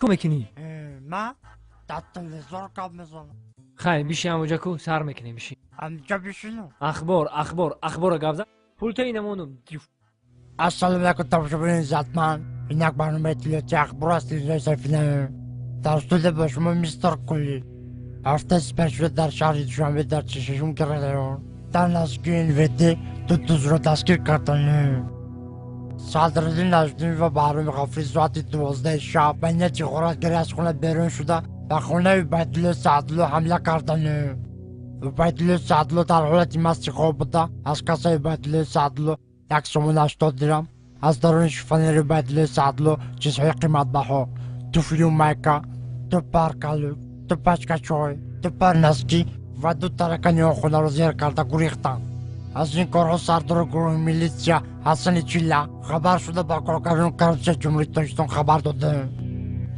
میکنی؟ من در تلویزیون کار میزنم. خیلی میشی همونجا کو سر میکنی میشی. همینجا بشینم. اخبار گابزا. پولتا اینمونم. السلام علیکم تماشاگران عزتمند. اینک برنامه اطلاعاتی اخبار است. اینجا سفینه توسط به شما میستر کلی هفته سپر شده در شهر دوشنبه در چششون کرده در نزدیکی این ویدی دو دوست را دستگیر کردند. صدرالدین نجمی و بهرام غفوری ساعت 12 شب به نیت غارتگری از خانه بیرون شده و خانه عبیدالله سعدلو حمله کردند. عبیدالله سعدلو در حالت مست خواب بوده. از کاسه عبیدالله سعدلو 180 درم، از درون شیفانیر عبیدالله سعدلو چیزهای قیمت بها، دو فیلم میکا، دو پرکالو، دو پچکه چای، دو پرنسکی و دو ترکانی خونه را زیر کرده گریختند. از این کارها سردار گروه میلیسیا حسن چیلا خبر شده با کارگردان کرپسه جمهوری تاجیکستان خبر داده.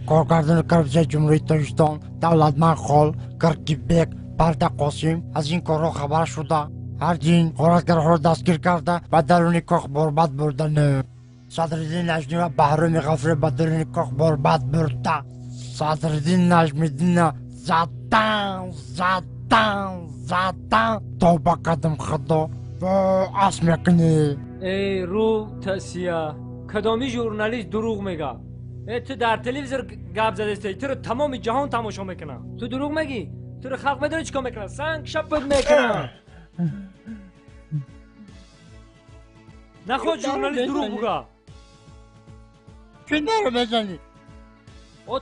کارگردان کرپسه جمهوری تاجیکستان دولتمند خال کرکیبک پرده قاسم از این کارها خبر شده. هرچین غارتگرها را دستگیر کرده و درون کاخ برباد بردن. صدرالدین نجمی و بهرام غفوری به درون کاخ برباد برده. صدرالدین نجمیدین زدن توبه قدم خدا و عصر میکنی. ای رو تسیا کدامی ژورنالیست دروغ میگه؟ تو در تلویزیون گپ زده استی تو رو تمام جهان تماشا میکنه. تو دروغ میگی؟ تو رو خلق میدونه چیکار میکنه؟ سنگ شپت میکنه. نخود ژورنالیست دروغ بگه. چی نرو بزنی؟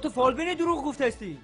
تو فالبینی دروغ گفته استی.